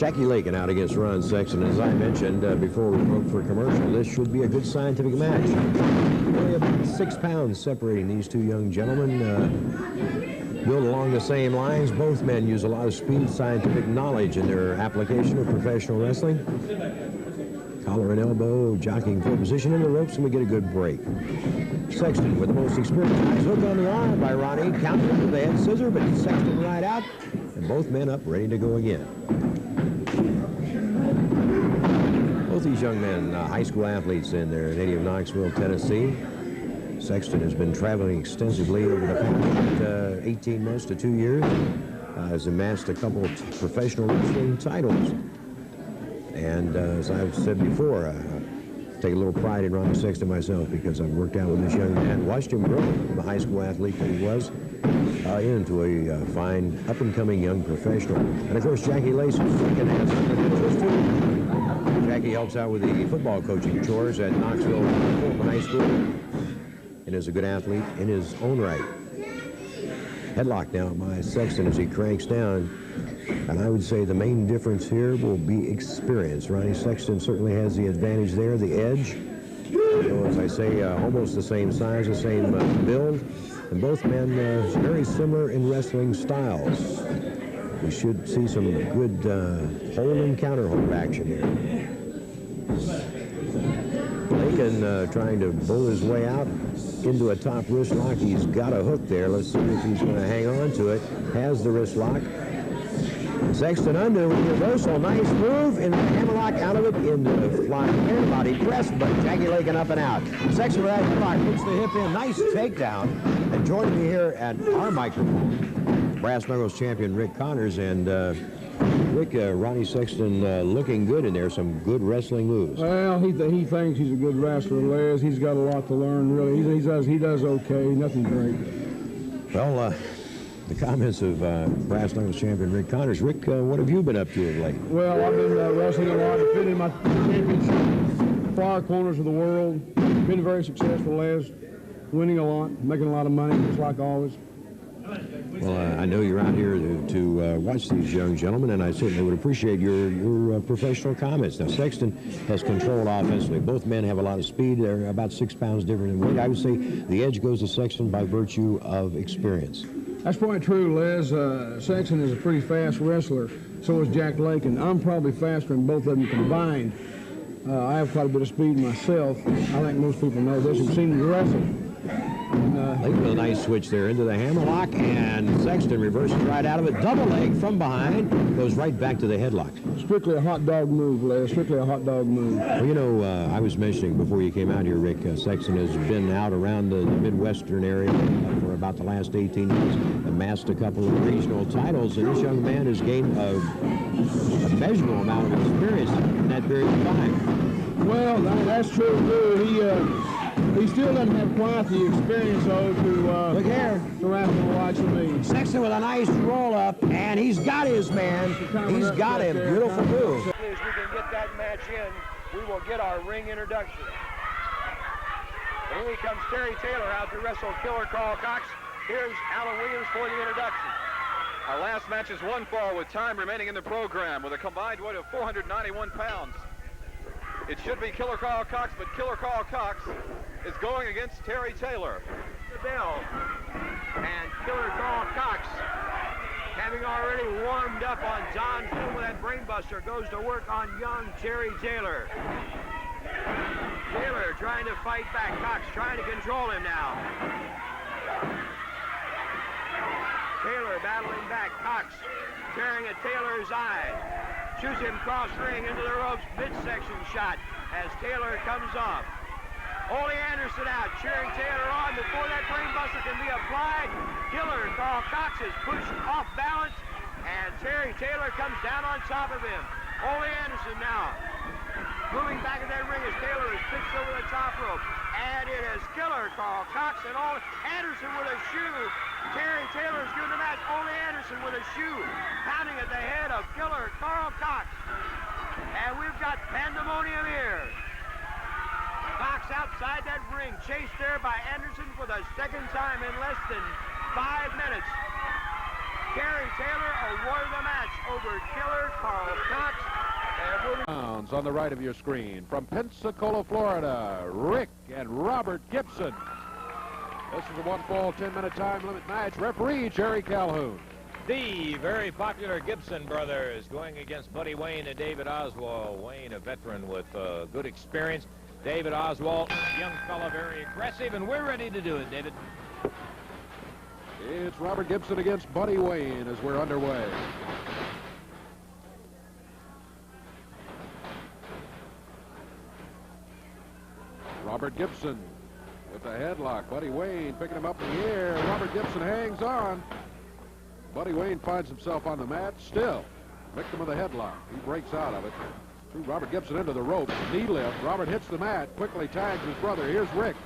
Jackie Lakin out against Ron Sexton. As I mentioned before we broke for commercial, this should be a good scientific match. Only about 6 pounds separating these two young gentlemen. Built along the same lines. Both men use a lot of speed, scientific knowledge in their application of professional wrestling. Collar and elbow, jockeying for position in the ropes, and we get a good break. Sexton with the most experience. Nice hook on the arm by Ronnie. Countered with the head scissor, but Sexton right out. And both men up, ready to go again. Both these young men, high school athletes in their native Knoxville, Tennessee. Sexton has been traveling extensively over the past 18 months to 2 years. Has amassed a couple of professional wrestling titles. And as I've said before, I take a little pride in Ronnie Sexton myself because I've worked out with this young man, watched him grow from the high school athlete that he was into a fine, up-and-coming young professional. And, of course, Jackie Lakin has something to interest too. Jackie helps out with the football coaching chores at Knoxville High School and is a good athlete in his own right. Headlock now by Sexton as he cranks down. And I would say the main difference here will be experience. Ronnie Sexton certainly has the advantage there, the edge. So as I say, almost the same size, the same build. And both men very similar in wrestling styles. We should see some good hold and counter hold action here. Lakin trying to bull his way out into a top wrist lock. He's got a hook there. Let's see if he's going to hang on to it. Has the wrist lock. Sexton under with the reversal. Nice move in the hammerlock out of it into the flying air body press, but Jackie Lakin up and out. Sexton with that hammerlock puts the hip in. Nice takedown. And joining me here at our microphone, Brass Knuckles champion Rick Connors. And Rick, Ronnie Sexton looking good in there. Some good wrestling moves. Well, he thinks he's a good wrestler, Les. He's got a lot to learn, really. He does okay. Nothing great. Well, the comments of Brass Knuckles champion Rick Connors. Rick, what have you been up to of late? Well, I've been wrestling a lot, defending my championship, far corners of the world. Been very successful, Les. Winning a lot, making a lot of money, just like always. Well, I know you're out here to watch these young gentlemen, and I certainly would appreciate your professional comments. Now, Sexton has controlled offensively. Both men have a lot of speed. They're about 6 pounds different in weight. I would say the edge goes to Sexton by virtue of experience. That's probably true, Les. Sexton is a pretty fast wrestler. So is Jack Lakin. I'm probably faster than both of them combined. I have quite a bit of speed myself. I think most people know this and seen me wrestle. Lakin with a nice switch there into the hammerlock, and Sexton reverses right out of it. Double leg from behind, goes right back to the headlock. Strictly a hot dog move, Les. Strictly a hot dog move. Well, you know, I was mentioning before you came out here, Rick, Sexton has been out around the Midwestern area for about the last 18 years, amassed a couple of regional titles, and this young man has gained a measurable amount of experience in that period of time. Well, that's true, too. He still doesn't have quite the experience, though, look here, to wrestle like me. Sexton with a nice roll up, and he's got his man. He's got him. Beautiful move. As soon as we can get that match in, we will get our ring introduction. And here comes Terry Taylor out to wrestle Killer Carl Cox. Here's Alan Williams for the introduction. Our last match is one fall with time remaining in the program with a combined weight of 491 pounds. It should be Killer Carl Cox, but Killer Carl Cox is going against Terry Taylor. The bell. And Killer Carl Cox, having already warmed up on John Flew with that brainbuster, goes to work on young Terry Taylor. Taylor trying to fight back. Cox trying to control him now. Taylor battling back. Cox tearing at Taylor's eye. Shoots him cross ring into the ropes, midsection shot as Taylor comes off. Ole Anderson out, cheering Taylor on before that brainbuster can be applied. Killer Carl Cox is pushed off balance, and Terry Taylor comes down on top of him. Ole Anderson now moving back in that ring as Taylor is pitched over the top rope. And it is Killer Carl Cox and Ole Anderson with a shoe. Terry Taylor is giving the match. Ole Anderson with a shoe, pounding at the head of Killer Carl Cox. And we've got pandemonium here. Cox outside that ring, chased there by Anderson for the second time in less than 5 minutes. Terry Taylor awarded the match over Killer Carl Cox. Pounds on the right of your screen. From Pensacola, Florida, Rick and Robert Gibson. This is a one-fall, 10-minute time limit match. Referee, Jerry Calhoun. The very popular Gibson brothers going against Buddy Wayne and David Oswald. Wayne, a veteran with good experience. David Oswald, young fella, very aggressive, and we're ready to do it, David. It's Robert Gibson against Buddy Wayne as we're underway. Robert Gibson with the headlock. Buddy Wayne picking him up in the air. Robert Gibson hangs on. Buddy Wayne finds himself on the mat still. Victim of the headlock. He breaks out of it. Threw Robert Gibson into the ropes. Knee lift. Robert hits the mat. Quickly tags his brother. Here's Rick.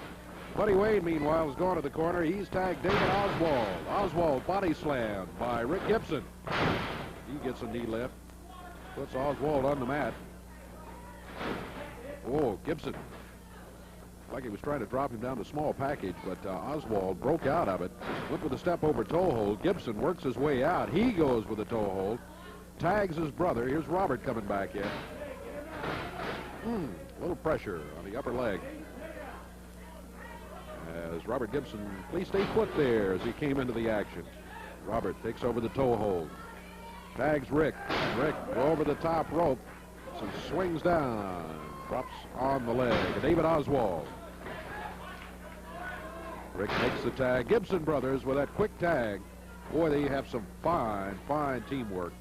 Buddy Wayne, meanwhile, has gone to the corner. He's tagged David Oswald. Oswald body slammed by Rick Gibson. He gets a knee lift. Puts Oswald on the mat. Oh, Gibson. Like he was trying to drop him down the small package, but Oswald broke out of it. Went with a step over toe hold. Gibson works his way out. He goes with a toe hold. Tags his brother. Here's Robert coming back in. A little pressure on the upper leg. As Robert Gibson, please stay put there as he came into the action. Robert takes over the toe hold. Tags Rick. Rick over the top rope. So swings down. Drops on the leg. David Oswald. Rick makes the tag. Gibson brothers with that quick tag. Boy, they have some fine, fine teamwork.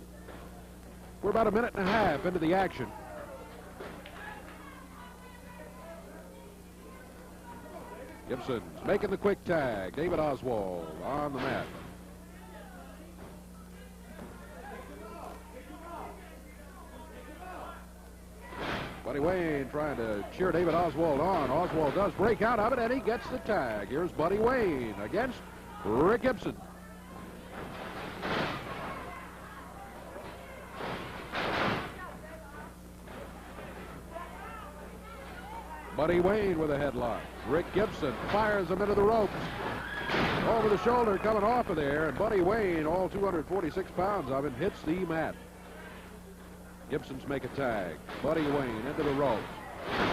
We're about a minute and a half into the action. Gibson's making the quick tag. David Oswald on the mat. Buddy Wayne trying to cheer David Oswald on. Oswald does break out of it, and he gets the tag. Here's Buddy Wayne against Rick Gibson. Buddy Wayne with a headlock. Rick Gibson fires him into the ropes. Over the shoulder, coming off of there, and Buddy Wayne, all 246 pounds of him, hits the mat. Gibson's make a tag. Buddy Wayne into the ropes.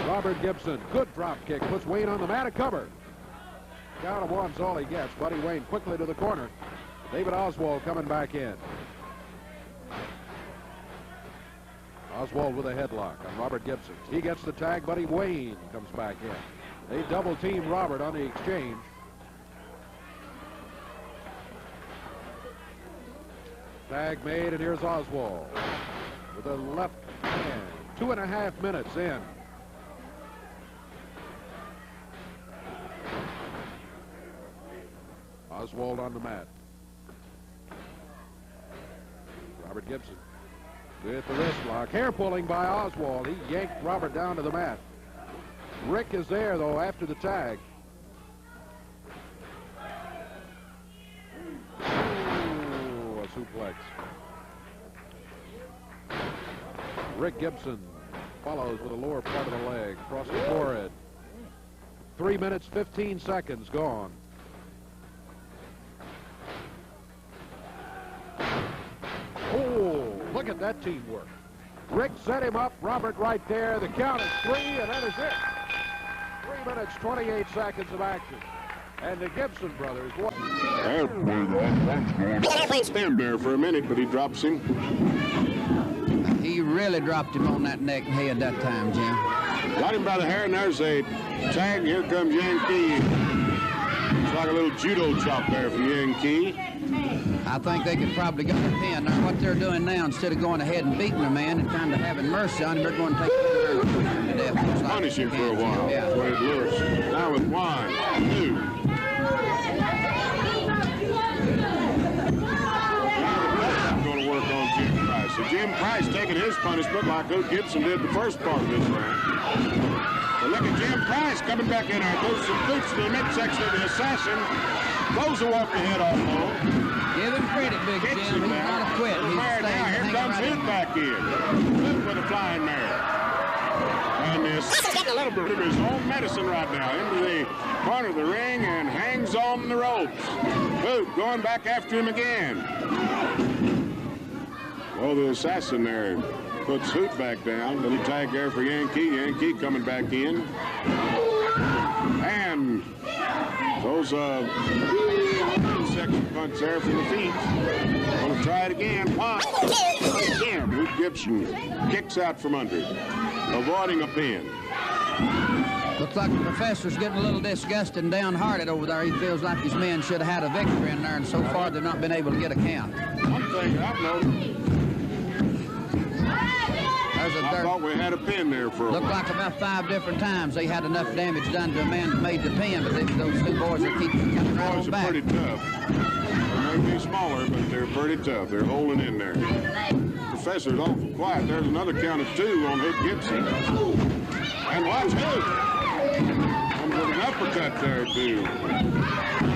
Robert Gibson, good drop kick, puts Wayne on the mat, a cover. Count of one's all he gets. Buddy Wayne quickly to the corner. David Oswald coming back in. Oswald with a headlock on Robert Gibson. He gets the tag. Buddy Wayne comes back in. They double team Robert on the exchange. Tag made, and here's Oswald with a left hand. 2.5 minutes in. Oswald on the mat. Robert Gibson with the wrist lock. Hair pulling by Oswald. He yanked Robert down to the mat. Rick is there, though, after the tag. Ooh, a suplex. Rick Gibson follows with the lower part of the leg across the forehead. 3 minutes, 15 seconds gone. Oh, look at that teamwork. Rick set him up, Robert right there. The count is 3, and that is it. 3 minutes, 28 seconds of action. And the Gibson brothers. Stand there for a minute, but he drops him. He really dropped him on that neck and head that time, Jim. Got him by the hair, and there's a tag. Here comes Yankee. It's like a little judo chop there for Yankee. I think they could probably go to the pin. Now, what they're doing now, instead of going ahead and beating the man and kind of having mercy on him, they're going to take him and push him to death. Punish him for a while. Yeah. That's what it looks. Now with 1, 2. Going to work on Jim Price. So Jim Price taking his punishment like Luke Gibson did the first part of this round. But look at Jim Price coming back in there. Goes some boots to the midsection of the assassin. Goes to walk the head off home. Give him credit, Big Jim. He's not a quit. He's now, here comes his back in. With a flying mare. And this a little bit of his own medicine right now into the corner of the ring and hangs on the ropes. Hoot going back after him again. Well, the assassin there puts Hoot back down. Little tag there for Yankee. Yankee coming back in. And those section punch there for the feet. Gonna try it again. Pop. Again. Hoot Gibson kicks out from under, avoiding a pin. Looks like the professor's getting a little disgusted and downhearted over there. He feels like his men should have had a victory in there, and so far they've not been able to get a count. One thing I've noticed, I thought we had a pin there for a Looked while. like about 5 different times they had enough damage done to a man that made the pin, but those two boys are keeping coming right Boys on are back. pretty tough. They may be smaller, but they're pretty tough. They're holding in there. Professor's awful quiet. There's another count of 2 on Hoot Gibson. And watch Hoot. Comes with an uppercut there, too.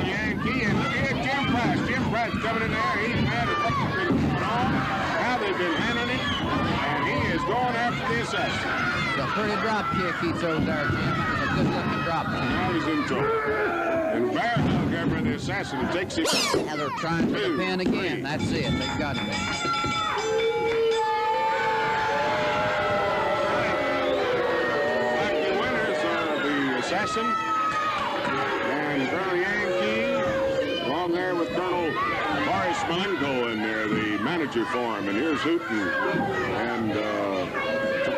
Yankee, and look at Jim Price. Jim Price coming in there. He's mad at what's been going on, how they've been handling it, and he is going after the assassin. It's a pretty drop kick he throws there, Jim. That was a good-looking drop kick. Now he's in trouble. And bear hug over the assassin and takes him. Now they're trying for the pin again. That's it. They've got him. The winners are the assassin and Colonel Yankee, along there with Colonel Boris Malenko in there, the manager for him. And here's Hooten and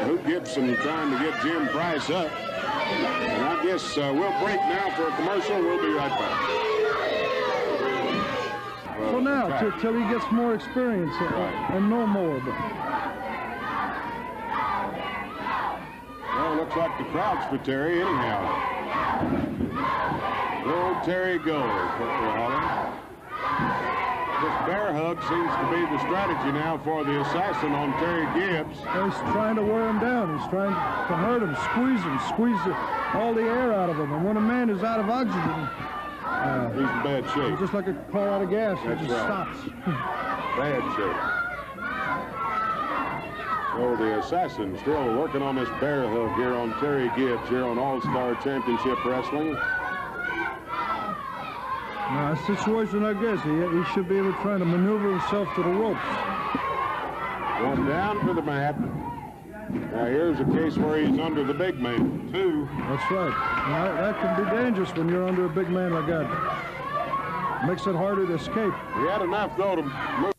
Hoot Gibson trying to get Jim Price up. And I guess we'll break now for a commercial. We'll be right back. For now, till he gets more experience and know more. But well, looks like the crowd's for Terry anyhow. Go, Terry, go, is what we're hollering. This bear hug seems to be the strategy now for the assassin on Terry Gibbs. he's trying to wear him down. He's trying to hurt him, squeeze all the air out of him. And when a man is out of oxygen, He's in bad shape. just like a car out of gas, That's it just right. stops. Bad shape. So the assassin still working on this bear hug here on Terry Gibbs here on All-Star Championship Wrestling. Now, a situation like this, he should be able to try to maneuver himself to the ropes. Going down to the mat. Now here's a case where he's under the big man, too. That's right. Now, that can be dangerous when you're under a big man like that. Makes it harder to escape. He had enough, though, to move.